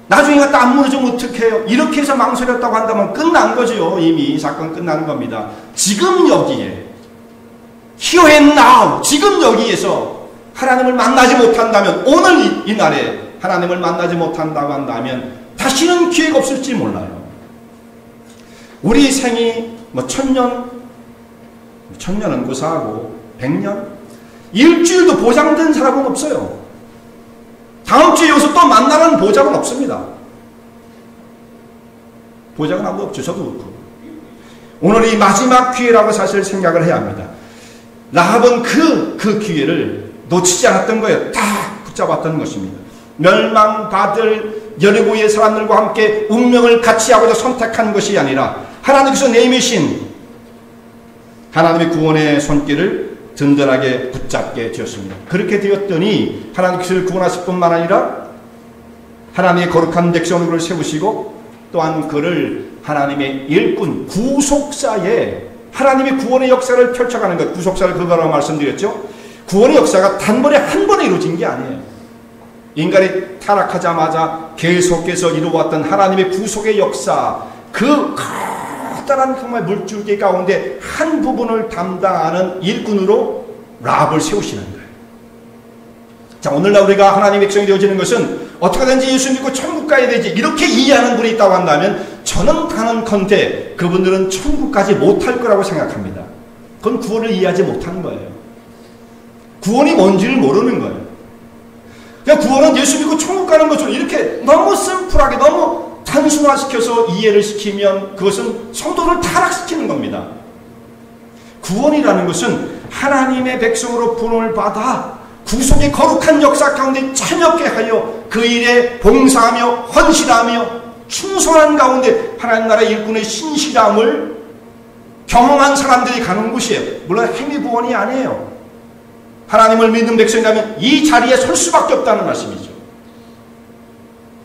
나중에 갔다 안 무너지면 어떡해요? 이렇게 해서 망설였다고 한다면 끝난 거죠. 이미 사건 끝나는 겁니다. 지금 여기에 Here and now, 지금 여기에서 하나님을 만나지 못한다면, 오늘 이 날에 하나님을 만나지 못한다고 한다면 다시는 기회가 없을지 몰라요. 우리 생이 뭐 1000년, 1000년은 고사하고 100년, 일주일도 보장된 사람은 없어요. 다음 주에 여기서 또 만나는 보장은 없습니다. 보장은 아무도 없죠. 저도 그렇고. 오늘이 마지막 기회라고 사실 생각을 해야 합니다. 라합은 그 기회를 놓치지 않았던 거예요. 다 붙잡았던 것입니다. 멸망받을 여리고의 사람들과 함께 운명을 같이 하고자 선택한 것이 아니라 하나님께서 내미신 하나님의 구원의 손길을 든든하게 붙잡게 되었습니다. 그렇게 되었더니 하나님께서 그를 구원하실 뿐만 아니라 하나님의 거룩한 백성으로 세우시고 또한 그를 하나님의 일꾼, 구속사에 하나님의 구원의 역사를 펼쳐가는 것, 구속사를 그거라고 말씀드렸죠. 구원의 역사가 단번에 한 번에 이루어진 게 아니에요. 인간이 타락하자마자 계속해서 이루어왔던 하나님의 구속의 역사, 그 커다란 정말 물줄기 가운데 한 부분을 담당하는 일꾼으로 라합을 세우시는 거예요. 자, 오늘날 우리가 하나님의 백성이 되어지는 것은 어떻게든지 예수 믿고 천국 가야 되지, 이렇게 이해하는 분이 있다고 한다면 저는 단언컨대 그분들은 천국 가지 못할 거라고 생각합니다. 그건 구원을 이해하지 못한 거예요. 구원이 뭔지를 모르는 거예요. 그냥 구원은 예수 믿고 천국 가는 것처럼 이렇게 너무 심플하게 너무 단순화시켜서 이해를 시키면 그것은 성도를 타락시키는 겁니다. 구원이라는 것은 하나님의 백성으로 부름을 받아 구속의 거룩한 역사 가운데 참여케 하여 그 일에 봉사하며 헌신하며 충성한 가운데 하나님 나라의 일꾼의 신실함을 경험한 사람들이 가는 곳이에요. 물론 행위 구원이 아니에요. 하나님을 믿는 백성이라면 이 자리에 설 수밖에 없다는 말씀이죠.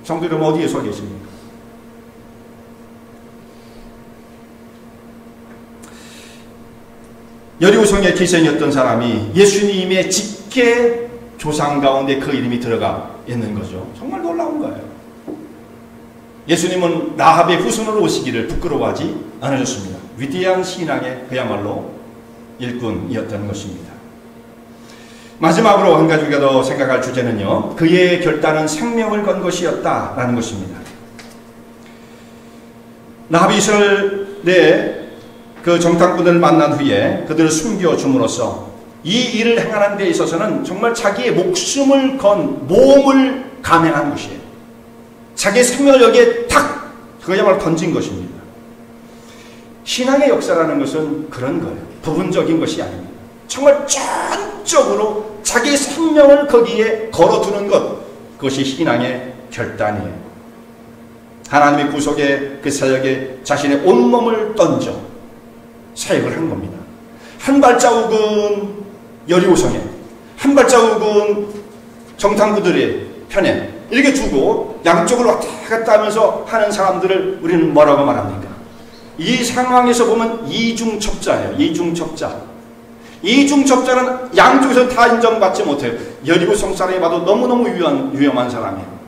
성도 여러분, 어디에 서 계십니까? 여리고성의 기생이었던 사람이 예수님의 직계 조상 가운데 그 이름이 들어가 있는 거죠. 정말 놀라운 거예요. 예수님은 라합의 후손으로 오시기를 부끄러워하지 않으셨습니다. 위대한 신앙의 그야말로 일꾼이었던 것입니다. 마지막으로 한 가지가 더 생각할 주제는요, 그의 결단은 생명을 건 것이었다라는 것입니다. 라합이 이스라엘의 그 정탐꾼들을 만난 후에 그들을 숨겨줌으로써 이 일을 행하는 데 있어서는 정말 자기의 목숨을 건 몸을 감행한 것이에요. 자기의 생명을 여기에 탁 그야말로 던진 것입니다. 신앙의 역사라는 것은 그런 거예요. 부분적인 것이 아닙니다. 정말 전적으로 자기의 생명을 거기에 걸어두는 것, 그것이 신앙의 결단이에요. 하나님의 구속의 그 사역에 자신의 온몸을 던져 사역을 한 겁니다. 한 발자국은 여리고성에, 한 발자국은 정탐꾼들의 편에 이렇게 두고 양쪽으로 왔다 갔다 하면서 하는 사람들을 우리는 뭐라고 말합니까? 이 상황에서 보면 이중첩자예요. 이중첩자. 이중첩자는 양쪽에서 다 인정받지 못해요. 여리고성 사람이 봐도 너무너무 위험한 사람이에요.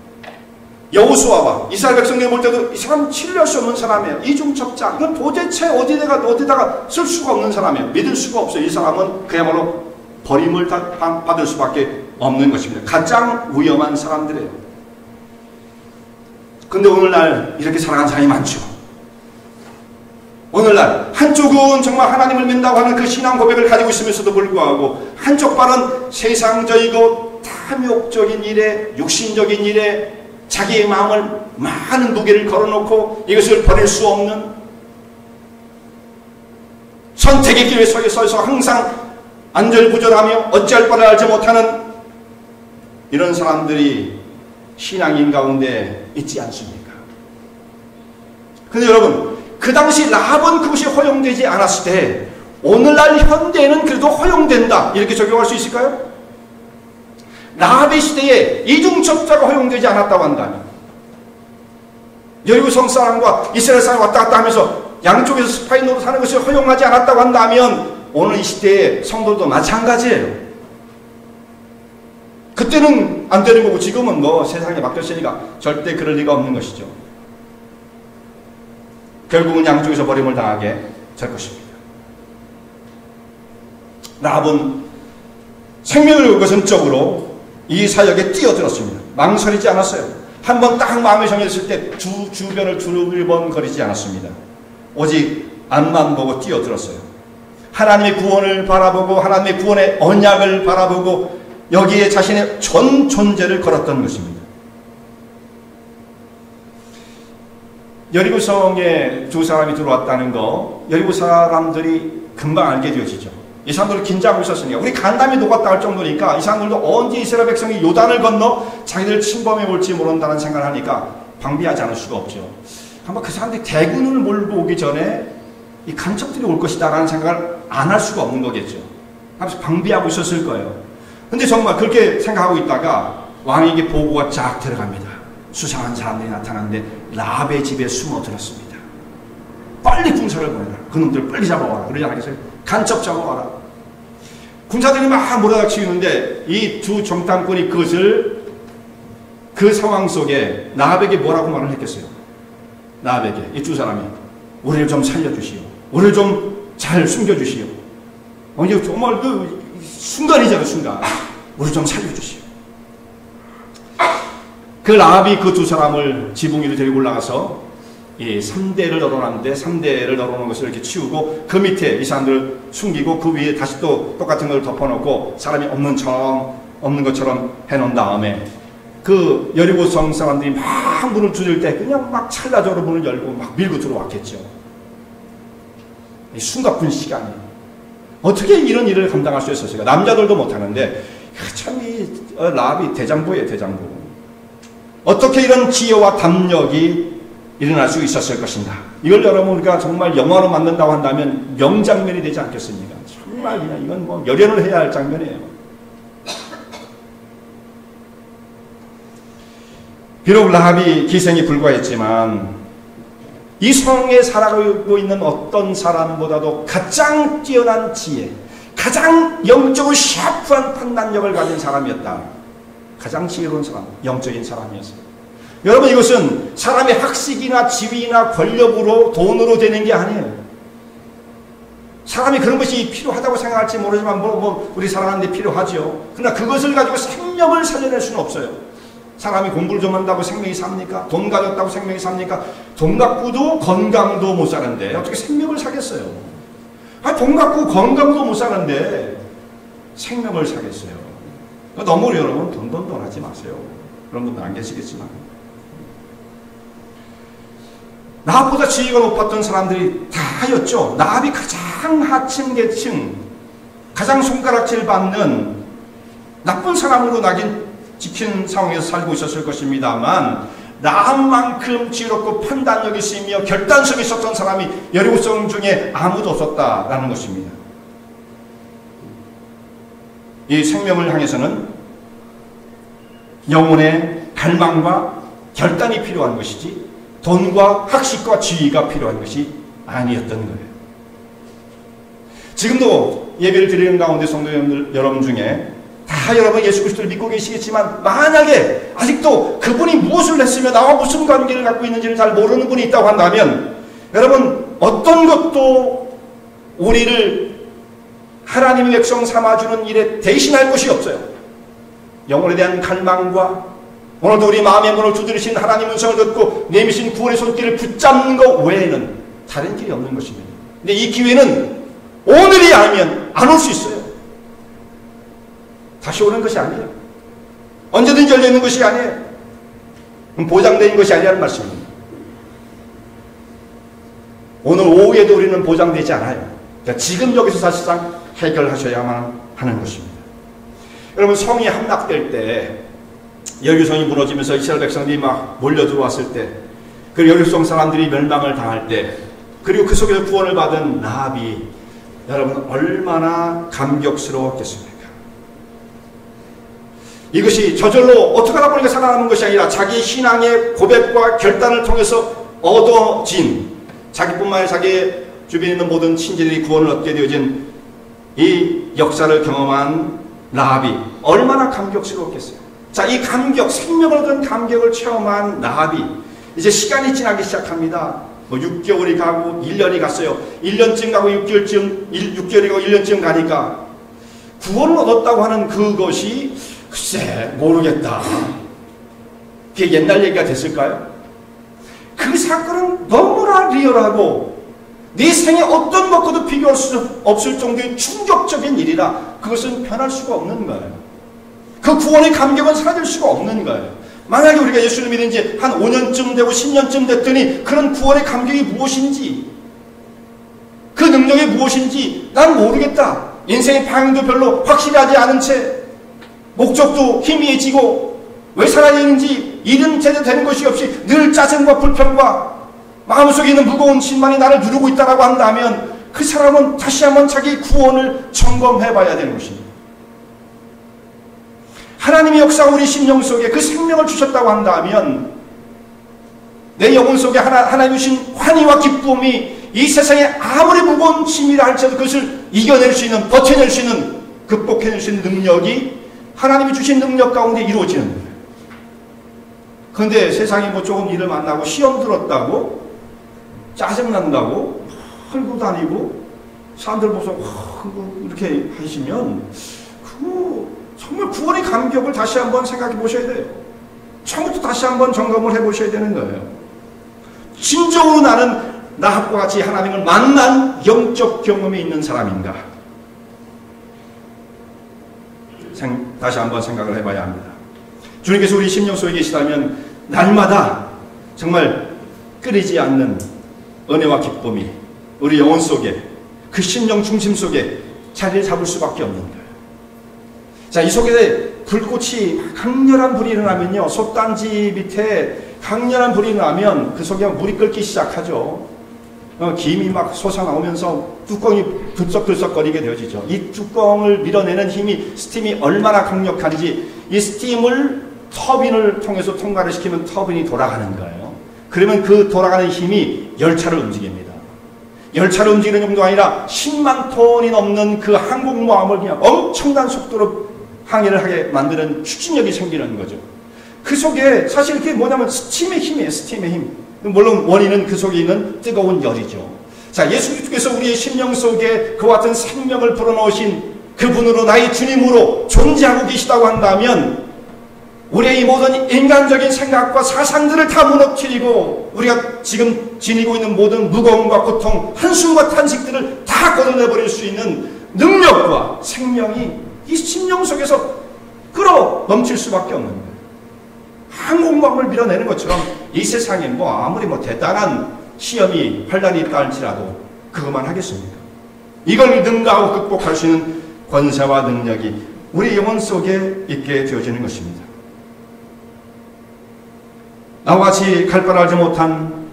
여호수아와 이스라엘 백성들 볼 때도 이 사람 신뢰할 수 없는 사람이에요. 이중첩자. 이건 도대체 어디다가 쓸 수가 없는 사람이에요. 믿을 수가 없어요. 이 사람은 그야말로 버림을 받을 수밖에 없는 것입니다. 가장 위험한 사람들이에요. 근데 오늘날 이렇게 살아가는 사람이 많죠. 오늘날 한쪽은 정말 하나님을 믿는다고 하는 그 신앙 고백을 가지고 있으면서도 불구하고 한쪽 발은 세상적이고 탐욕적인 일에, 육신적인 일에 자기의 마음을 많은 무게를 걸어놓고 이것을 버릴 수 없는, 선택의 길에 서 있어서 항상 안절부절하며 어찌할 바를 알지 못하는 이런 사람들이 신앙인 가운데 있지 않습니까? 근데 여러분, 그 당시 라합은 그것이 허용되지 않았을 때 오늘날 현대에는 그래도 허용된다 이렇게 적용할 수 있을까요? 라합의 시대에 이중첩자가 허용되지 않았다고 한다면, 여리고 성사람과 이스라엘 사람이 왔다 갔다 하면서 양쪽에서 스파이 노릇하는 것이 허용하지 않았다고 한다면 오늘 이 시대의 성도도 마찬가지예요. 그때는 안 되는 거고 지금은 뭐 세상에 맡겼으니까 절대 그럴 리가 없는 것이죠. 결국은 양쪽에서 버림을 당하게 될 것입니다. 라합은 생명을 걸고 전적으로 이 사역에 뛰어들었습니다. 망설이지 않았어요. 한번 딱 마음이 정해졌을 때 주변을 두리번거리지 않았습니다. 오직 앞만 보고 뛰어들었어요. 하나님의 구원을 바라보고 하나님의 구원의 언약을 바라보고 여기에 자신의 전 존재를 걸었던 것입니다. 여리고성에 두 사람이 들어왔다는 거, 여리고 사람들이 금방 알게 되어지죠. 이 사람들은 긴장하고 있었으니까, 우리 간담이 녹았다 할 정도니까 이 사람들도 언제 이스라엘 백성이 요단을 건너 자기들 침범해 올지 모른다는 생각을 하니까 방비하지 않을 수가 없죠. 아마 그 사람들이 대군을 몰고 오기 전에 이 간첩들이 올 것이다 라는 생각을 안 할 수가 없는 거겠죠. 그래서 방비하고 있었을 거예요. 근데 정말 그렇게 생각하고 있다가 왕에게 보고가 쫙 들어갑니다. 수상한 사람들이 나타났는데 라합의 집에 숨어들었습니다. 빨리 군사를 보내라. 그놈들 빨리 잡아와라. 그러지 않겠어요? 간첩 잡아와라. 군사들이 막 몰아닥치는데 이 두 정탐꾼이 그것을, 그 상황 속에 라합에게 뭐라고 말을 했겠어요? 라합에게 이 두 사람이 우리를 좀 살려주시오. 우리를 좀 잘 숨겨주시오. 이게 정말 그 순간이잖아요. 순간. 우리 좀 살려주시오. 그 라합이 그 두 사람을 지붕 위로 데리고 올라가서 이 3대를 널어놨는데 3대를 널어놓은 것을 이렇게 치우고 그 밑에 이 사람들을 숨기고 그 위에 다시 또 똑같은 걸 덮어놓고 사람이 없는 것처럼 해놓은 다음에 그 여리고성 사람들이 막 문을 두들 때 그냥 막 찰나적으로 문을 열고 막 밀고 들어왔겠죠. 이 숨가쁜 시간이 어떻게 이런 일을 감당할 수 있었을까? 남자들도 못하는데 참 이 라합이 대장부예요. 대장부. 어떻게 이런 지혜와 담력이 일어날 수 있었을 것인가? 이걸 여러분 우리가 정말 영화로 만든다고 한다면 명장면이 되지 않겠습니까? 정말 그냥 이건 뭐 열연을 해야 할 장면이에요. 비록 라합이 기생이 불과했지만 이 성에 살아가고 있는 어떤 사람보다도 가장 뛰어난 지혜, 가장 영적으로 샤프한 판단력을 가진 사람이었다. 가장 지혜로운 사람, 영적인 사람이었어요. 여러분, 이것은 사람의 학식이나 지위나 권력으로, 돈으로 되는 게 아니에요. 사람이 그런 것이 필요하다고 생각할지 모르지만 우리 살아가는데 필요하죠. 그러나 그것을 가지고 생명을 살려낼 수는 없어요. 사람이 공부를 좀 한다고 생명이 삽니까? 돈 가졌다고 생명이 삽니까? 돈 갖고도 건강도 못 사는데 어떻게 생명을 사겠어요? 돈 갖고 건강도 못 사는데 생명을 사겠어요? 너무 여러분 돈 하지 마세요. 그런 분들 안 계시겠지만 라합보다 지위가 높았던 사람들이 다였죠. 라합이 가장 하층 계층, 가장 손가락질 받는 나쁜 사람으로 낙인 지킨 상황에서 살고 있었을 것입니다만 라합만큼 지혜롭고 판단력이 있으며 결단력이 있었던 사람이 여리고성 중에 아무도 없었다라는 것입니다. 이 생명을 향해서는 영혼의 갈망과 결단이 필요한 것이지 돈과 학식과 지위가 필요한 것이 아니었던 거예요. 지금도 예배를 드리는 가운데 성도 여러분 중에 다 여러분 예수 그리스도를 믿고 계시겠지만 만약에 아직도 그분이 무엇을 했으며 나와 무슨 관계를 갖고 있는지를 잘 모르는 분이 있다고 한다면 여러분 어떤 것도 우리를 하나님의 백성 삼아주는 일에 대신할 것이 없어요. 영혼에 대한 갈망과 오늘도 우리 마음의 문을 두드리신 하나님의 음성을 듣고 내미신 구원의 손길을 붙잡는 것 외에는 다른 길이 없는 것입니다. 근데 이 기회는 오늘이 아니면 안 올 수 있어요. 다시 오는 것이 아니에요. 언제든지 열려있는 것이 아니에요. 보장된 것이 아니라는 말씀입니다. 오늘 오후에도 우리는 보장되지 않아요. 그러니까 지금 여기서 사실상 해결하셔야만 하는 것입니다. 여러분 성이 함락될 때 여리고성이 무너지면서 이스라엘 백성들이 막 몰려 들어왔을 때 그리고 여리고성 사람들이 멸망을 당할 때 그리고 그 속에서 구원을 받은 라합이 여러분 얼마나 감격스러웠겠습니까? 이것이 저절로 어떻게 하다 보니까 살아남은 것이 아니라 자기 신앙의 고백과 결단을 통해서 얻어진 자기뿐만 아니라 자기 주변에 있는 모든 친지들이 구원을 얻게 되어진 이 역사를 경험한 라합이 얼마나 감격스러웠겠어요. 자, 이 감격, 생명을 얻은 감격을 체험한 라합이 이제 시간이 지나기 시작합니다. 뭐 6개월이 가고 1년이 갔어요. 1년쯤 가고 6개월이 가고 1년쯤 가니까 구원을 얻었다고 하는 그것이 글쎄 모르겠다. 그게 옛날 얘기가 됐을까요? 그 사건은 너무나 리얼하고 네 생에 어떤 것과도 비교할 수 없을 정도의 충격적인 일이라 그것은 변할 수가 없는 거예요. 그 구원의 감격은 사라질 수가 없는 거예요. 만약에 우리가 예수를 믿은 지 한 5년쯤 되고 10년쯤 됐더니 그런 구원의 감격이 무엇인지 그 능력이 무엇인지 난 모르겠다. 인생의 방향도 별로 확실하지 않은 채 목적도 희미해지고 왜 살아야 되는지 일은 제대로 되는 것이 없이 늘 짜증과 불평과 마음속에 있는 무거운 짐만이 나를 누르고 있다고 한다면 그 사람은 다시 한번 자기 구원을 점검해 봐야 되는 것입니다. 하나님의 역사 우리 심령 속에 그 생명을 주셨다고 한다면 내 영혼 속에 하나님 주신 환희와 기쁨이 이 세상에 아무리 무거운 짐이라 할지라도 그것을 이겨낼 수 있는, 버텨낼 수 있는, 극복해낼 수 있는 능력이 하나님이 주신 능력 가운데 이루어지는 거예요. 그런데 세상에 뭐 조금 일을 만나고 시험 들었다고 짜증난다고 헐고 다니고 사람들 보면서 이렇게 하시면 정말 구원의 감격을 다시 한번 생각해 보셔야 돼요. 처음부터 다시 한번 점검을 해 보셔야 되는 거예요. 진정으로 나는 라합과 같이 하나님을 만난 영적 경험이 있는 사람인가? 다시 한번 생각을 해봐야 합니다. 주님께서 우리 심령 속에 계시다면 날마다 정말 끊이지 않는 은혜와 기쁨이 우리 영혼 속에 그 심령 중심 속에 자리를 잡을 수밖에 없는 거예요. 자, 이 속에 불꽃이 강렬한 불이 일어나면요, 솥단지 밑에 강렬한 불이 일어나면 그 속에 물이 끓기 시작하죠. 김이 막 솟아나오면서 뚜껑이 들썩들썩거리게 되어지죠. 이 뚜껑을 밀어내는 힘이, 스팀이 얼마나 강력한지 이 스팀을 터빈을 통해서 통과를 시키면 터빈이 돌아가는 거예요. 그러면 그 돌아가는 힘이 열차를 움직입니다. 열차를 움직이는 정도가 아니라 10만 톤이 넘는 그 항공모함을 그냥 엄청난 속도로 항해를 하게 만드는 추진력이 생기는 거죠. 그 속에 사실 그게 뭐냐면 스팀의 힘이에요. 스팀의 힘. 물론 원인은 그 속에 있는 뜨거운 열이죠. 자, 예수 그리스도께서 우리의 심령 속에 그와 같은 생명을 불어넣으신 그분으로 나의 주님으로 존재하고 계시다고 한다면 우리의 이 모든 인간적인 생각과 사상들을 다 무너뜨리고 우리가 지금 지니고 있는 모든 무거움과 고통, 한숨과 탄식들을 다 걷어내버릴 수 있는 능력과 생명이 이 심령 속에서 끌어 넘칠 수밖에 없는 거예요. 항공모함을 밀어내는 것처럼 이 세상에 아무리 대단한 시험이 환란이 있다 할지라도 그것만 하겠습니까? 이걸 능가하고 극복할 수 있는 권세와 능력이 우리 영혼 속에 있게 되어지는 것입니다. 나와 같이 갈 바를 알지 못한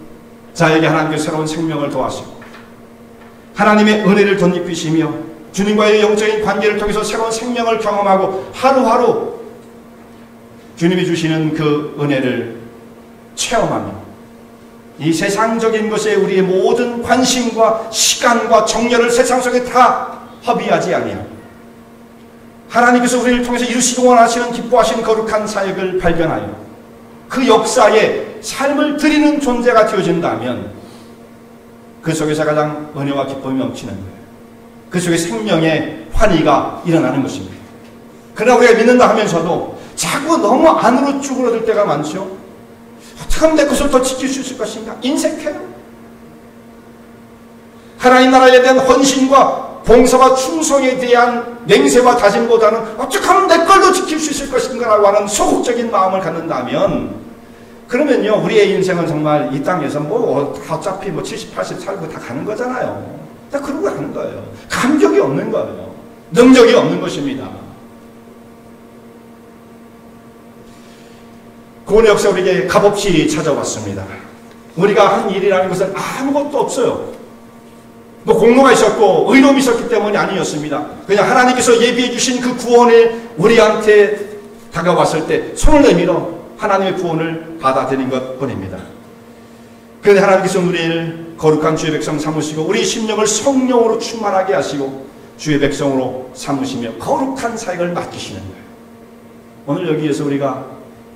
자에게 하나님께서 새로운 생명을 도와주시고 하나님의 은혜를 덧입히시며 주님과의 영적인 관계를 통해서 새로운 생명을 경험하고 하루하루 주님이 주시는 그 은혜를 체험하며 이 세상적인 것에 우리의 모든 관심과 시간과 정열을 세상 속에 다 허비하지 아니하고 하나님께서 우리를 통해서 이루시고 원하시는 기뻐하시는 거룩한 사역을 발견하여 그 역사에 삶을 드리는 존재가 되어진다면 그 속에서 가장 은혜와 기쁨이 넘치는 거예요. 그 속에 생명의 환희가 일어나는 것입니다. 그러나 우리가 믿는다 하면서도 자꾸 너무 안으로 쭈그러들 때가 많죠. 어떻게 하면 내 것을 더 지킬 수 있을 것인가? 인색해요. 하나님 나라에 대한 헌신과 봉사와 충성에 대한 맹세와 다짐보다는 어떻게 하면 내 걸로 지킬 수 있을 것인가라고 하는 소극적인 마음을 갖는다면, 그러면요 우리의 인생은 정말 이 땅에서 어차피 70, 80 살고 다 가는 거잖아요. 다 그러고 가는 거예요. 감격이 없는 거예요. 능력이 없는 것입니다. 구원의 역사 우리에게 값없이 찾아왔습니다. 우리가 한 일이라는 것은 아무것도 없어요. 공로가 있었고 의로움이 있었기 때문이 아니었습니다. 그냥 하나님께서 예비해 주신 그 구원을 우리한테 다가왔을 때 손을 내밀어 하나님의 구원을 받아들인 것 뿐입니다. 그런데 하나님께서 우리를 거룩한 주의 백성 삼으시고 우리 심령을 성령으로 충만하게 하시고 주의 백성으로 삼으시며 거룩한 사역을 맡기시는 거예요. 오늘 여기에서 우리가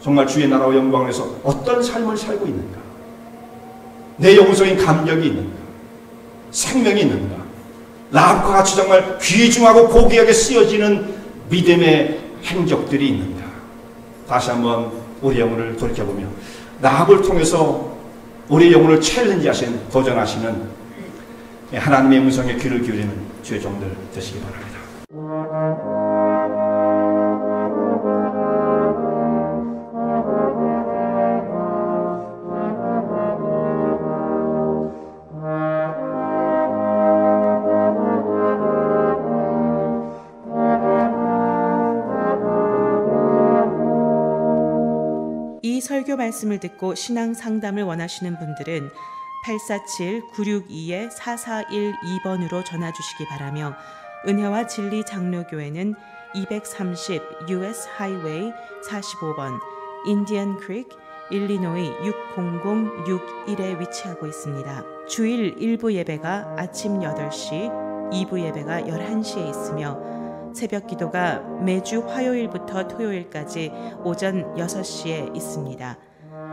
정말 주의 나라와 영광을 위해서 어떤 삶을 살고 있는가? 내 영성인 감격이 있는가? 생명이 있는가? 라합과 같이 정말 귀중하고 고귀하게 쓰여지는 믿음의 행적들이 있는가? 다시 한번 우리 영혼을 돌이켜보며 라합을 통해서 우리 영혼을 챌린지하신, 도전하시는 하나님의 음성에 귀를 기울이는 주의 종들 되시기 바랍니다. 이 설교 말씀을 듣고 신앙 상담을 원하시는 분들은 847-962-4412번으로 전화 주시기 바라며 은혜와 진리 장로교회는 230 US 하이웨이 45번 인디언 크릭 일리노이 60061에 위치하고 있습니다. 주일 1부 예배가 아침 8시, 2부 예배가 11시에 있으며 새벽 기도가 매주 화요일부터 토요일까지 오전 6시에 있습니다.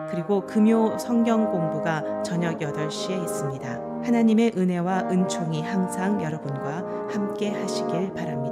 그리고 금요 성경 공부가 저녁 8시에 있습니다. 하나님의 은혜와 은총이 항상 여러분과 함께 하시길 바랍니다.